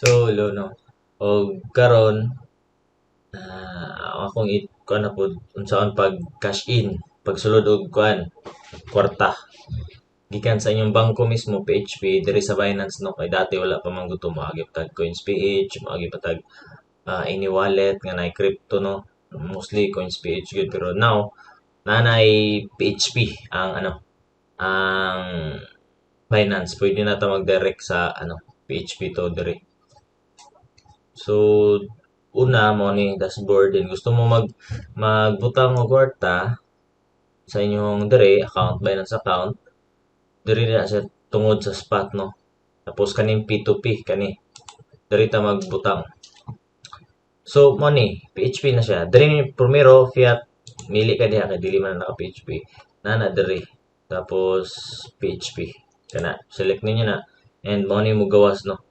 So, lo no. O karon akong kuan na pod unsaon pag cash in, pagsulod og kuan, kwarta. Gikan sa inyong bangko mismo PHP diri sa Binance no kay dati wala pa man gusto moagi tag Coins PH, moagi pa tag any wallet nga na crypto no. Mostly Coins PH gyud pero now nanay PHP ang ang Binance. Pwede na ta mag-direct sa PHP to dire. So, una mo ni dashboard din. Gusto mo magbutang og kwarta sa inyong dire account, Binance account, dire na siya tungod sa spot no. Tapos kaning P2P kani. Dire ta magbutang. So, mo ni PHP na siya. Dire ni primero fiat mili ka diha kay dili man naka PHP. Nana dire. Tapos PHP. Kana select ninyo na and mo ni mo gawas no.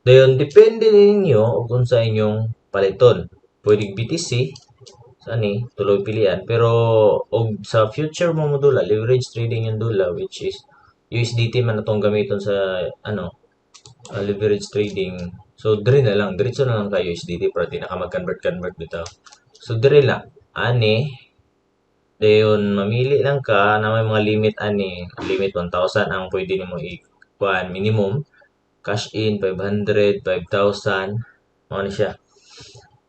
Dayon depende ninyo kung sa inyong paliton. Pwede BTC sa ani tuloy pilian pero og sa future mo modula leverage trading yung dula which is USDT man atong gamiton sa leverage trading. So dire na lang diretso na lang ka USDT para di na ka mag-convert bitaw. So dire lang ani dayon mamili lang ka na may mga limit ani limit 1,000 ang pwede nimo i-kuan minimum cash in 500 5,000 mo ni siya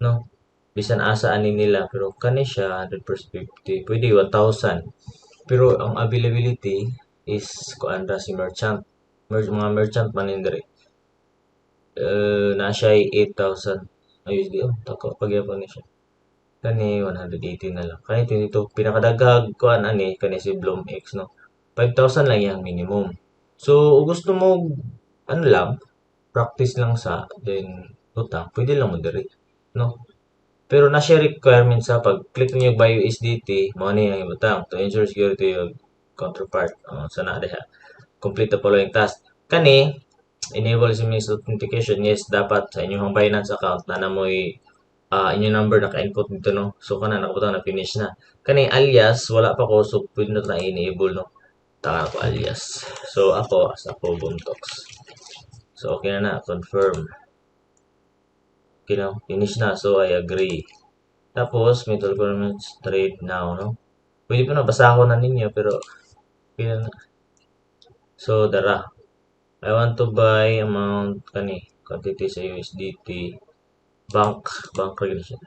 no bisan asa ani nila pero kani siya 100% 50 pwede 1,000 pero ang availability is kuan ra si merchant mga merchant man in dire na siya ay 8,000 ayos di tako pagyapon ni siya kani 180 na lang kani dito pinakadaghag kuan ani kani si Bloom X no 5,000 lang yang minimum so gusto mo lang practice lang sa then utang pwede lang mo dire no pero na siya requirement sa pag-click niyo buy USDT, mo ni ang ibutang to ensure security of counterpart. Sana diha. Complete the following task. Kani, enable SMS authentication. Yes, dapat sa inyong Binance account na namoy inyong number naka-input dito no. So kana nakabutang na finish na. Kani alias wala pa ko so pwede na ta enable no. Taka ko alias. So ako Boomtox. So okay na confirm. Okay na, finish na. So I agree. Tapos, mutual requirements trade now, no? Pwede pa na, basa ko na ninyo, pero, yun na. So, dara. I want to buy amount, quantity sa USDT, bank regulation.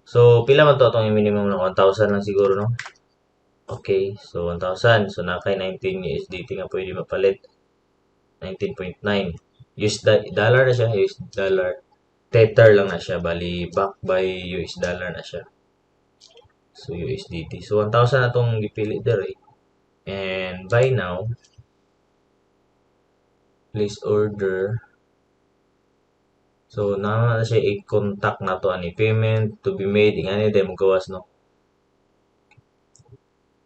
So, pila man to itong minimum ng 1,000 lang siguro, no? Okay, so 1,000. So, nakay 19 USDT nga pwede mapalit. 19.9. Dollar na siya, US dollar. Tether lang na siya, bali back by US dollar na siya. So, USDT. So, 1,000 na itong gipili there. And buy now. Place order. So, naman na siya i-contact na to ani payment to be made. Ingani din mo gawas, no?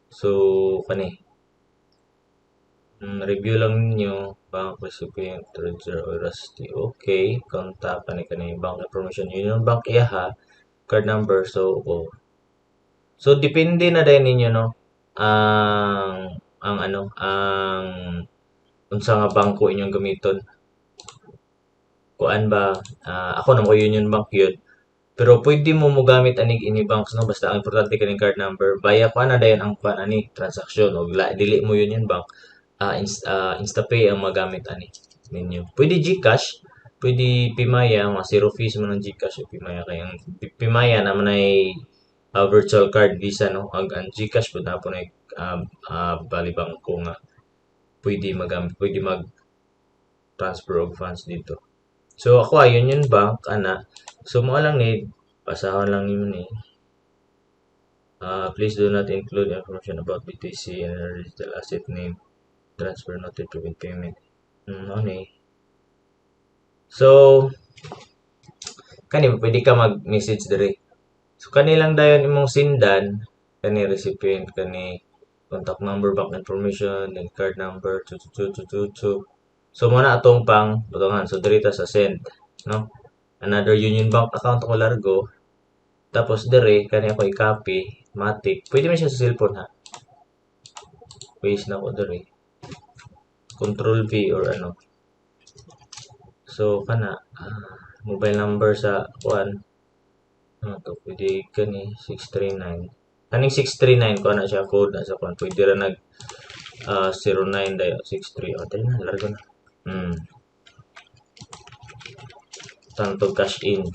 So, review lang ninyo. Bank recipient, treasurer, or rusty. Okay. Contact, bank information. Union Bank iyaha. Card number. So, So, depende na din ninyo, no? Ang unsa nga bangko inyong gamiton. Kuan ba? Ako na mo Union Bank yun. Pero pwede mo gamit anig ini banks no basta ang importante kaning card number. Baya pa na dayon ang kuan ani transaction og dili mo Union Bank. InstaPay ang magamit ani ninyo. Pwede GCash, pwede Pimaya, mga zero fees man ang GCash o Pimaya kay ang Pimaya naman ay virtual card Visa no. Ang GCash pud na po na bali bangko nga pwede mag transfer of funds dito. So ako Union Bank ana. So mo lang ni pasahon lang nimo ni. Please do not include information about BTC and digital asset name transfer not to prevent payment. Okay. So kani pwede ka mag-message dire. So kani lang dayon imong sindan kani recipient kani contact number bank information then card number 22222. So mo na atong pang butangan so dire ta sa send no another Union Bank account ako largo tapos dire kani ako i-copy matic pwede man siya sa cellphone ha paste na ko dire control V or So kana mobile number sa kuan ano to pwede kani 639. Kaning 639 ko na siya code na sa kuan pwede ra nag 09 dayo 63 o tayo na largo na. Tanto cash in.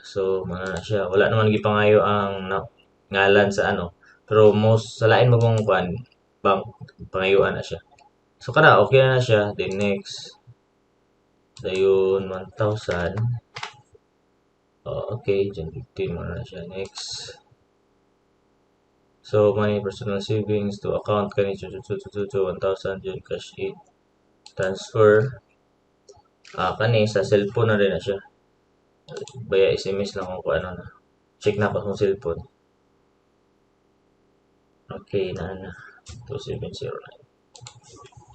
So mga na siya wala naman gipangayo ang ngalan sa ano pero most sa lain mo kung kuan bank pangayuan na siya. So kana okay na siya then next dayon 1,000 okay dyan 15 mo na siya next. So money personal savings to account kani 1,000 dyan cash in transfer kani sa cellphone na rin na siya baya SMS lang kung ano na check na pa sa cellphone. Okay na 2709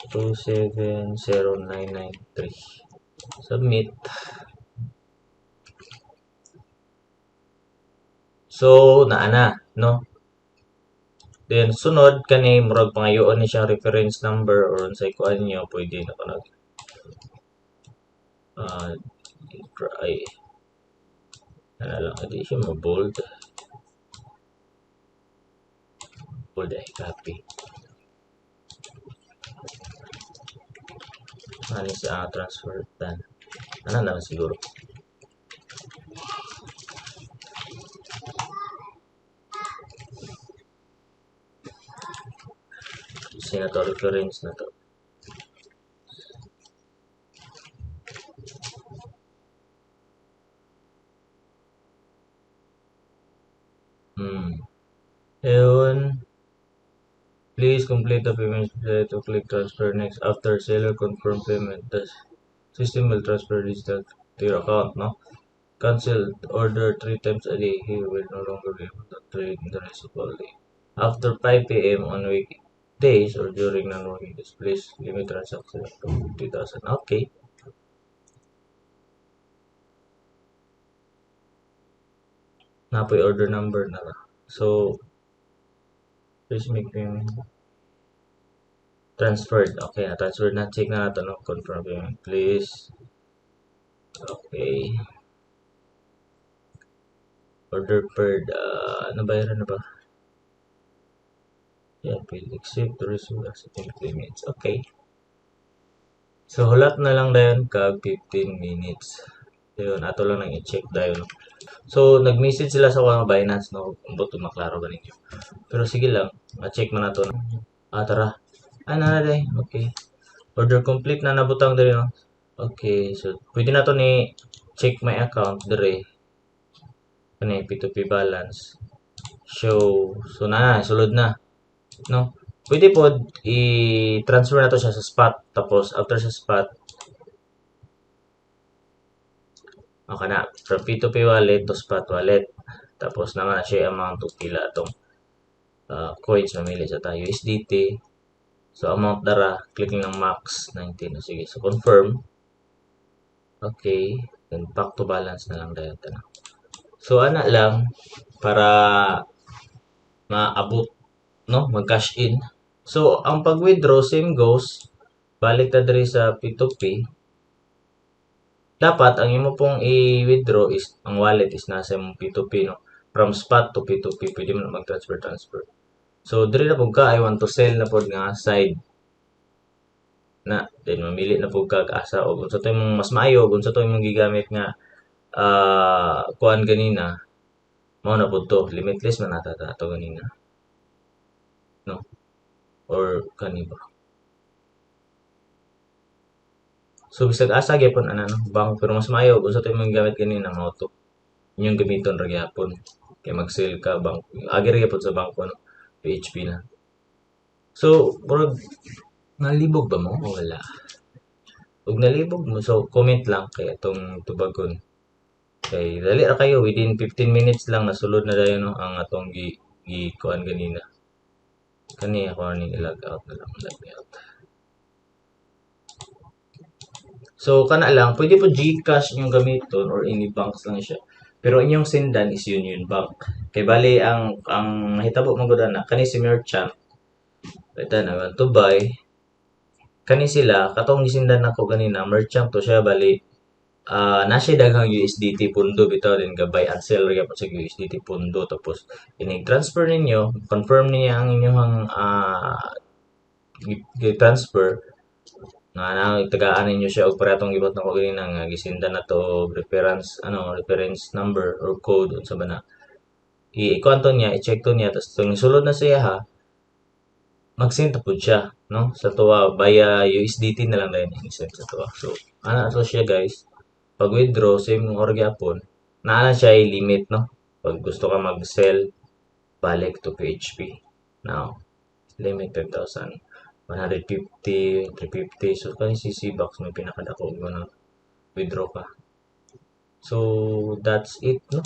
270993 submit. So naa na no. Then sunod kani murag pangayoon ni siyang reference number or unsay kuan niyo pwede na kanag try ano lang adi siya mo bold ay copy ano sa transfer done ano na siguro sina to reference na to ayun. Please complete the payment to click transfer next. After seller confirm payment, the system will transfer this to your account. No, cancel order 3 times a day. He will no longer be able to trade in the rest of the day. After 5 p.m. on weekdays or during non-working days, please limit transaction to 50,000. Okay. Napoy order number na. So, please make payment. Transferred. Okay, na-transferred na. Check na natin. No? Confirm payment, please. Okay. Order per, nabayaran na ba? Yeah, please accept the receipt accepting payments. Okay. So, hulat na lang dayon kag 15 minutes. Ayun, ato lang nang i-check dayon. So, nag-message sila sa mga Binance, no? Kung ba't maklaro ba ninyo. Pero sige lang, ma-check man nato. Tara. Na day. Okay. Order complete na nabutang diri, no? Okay, so pwede na to ni check my account dire. Kani P2P balance. Show. So sulod na, no? Pwede po i-transfer na to siya sa spot tapos after sa spot na from P2P wallet to spot wallet. Tapos naman na siya amount to pila atong coins mamili sa tayo USDT. So amount dara clicking ng max 19. Sige, so confirm. Okay, then back to balance na lang dayon ta. So ana lang para maabot no mag-cash in. So ang pag-withdraw same goes balik ta diri sa P2P. Dapat ang imo pong i-withdraw is ang wallet is nasa imong P2P no. From spot to P2P pwede mo na mag-transfer. So diri na pud ka I want to sell na pud nga side na then mamili na pud ka asa og unsa to imong mas maayo ug unsa to imong gigamit nga kuan ganina mao na pud to limitless man ata to ganina no or kani ba. So bisag asa gyapon ana no bank pero mas maayo ug unsa to imong gigamit ganina mao to inyong gamiton ra gyapon kay mag-sell ka bank agi ra gyapon sa bangko no PHP na. So murag nalibog ba mo o wala? Ug nalibog mo so comment lang kay atong tubagon. Kay dali ra kayo within 15 minutes lang nasulod na dayon no ang atong gi kuan ganina. Kani ako ni log out na lang log out. So kana lang pwede po GCash inyong gamiton or any banks lang siya. Pero inyong sendan is Union Bank. Kay bali ang nahitabo mo gud na kani si merchant. Ito na want to buy kani sila katong gisindan nako ganina merchant to siya bali na siya daghang USDT pundo bitaw din gabay and sell ra gyapon sa USDT pundo tapos ining transfer ninyo confirm niya ang inyong transfer nga na tagaan ninyo siya og paratong gibot nako ganina nga gisindan na to reference number or code unsa ba na i-kuanto niya i-check to niya tapos tung sulod na siya ha mag-send to pud siya no sa tuwa via USDT na lang dahil i-send sa tuwa so ana to siya guys pag withdraw same or gyapon naa na siya i-limit no pag gusto ka mag-sell balik to PHP now limit 10,000 150 350 so kani CC box may pinakadako mo na withdraw ka so that's it no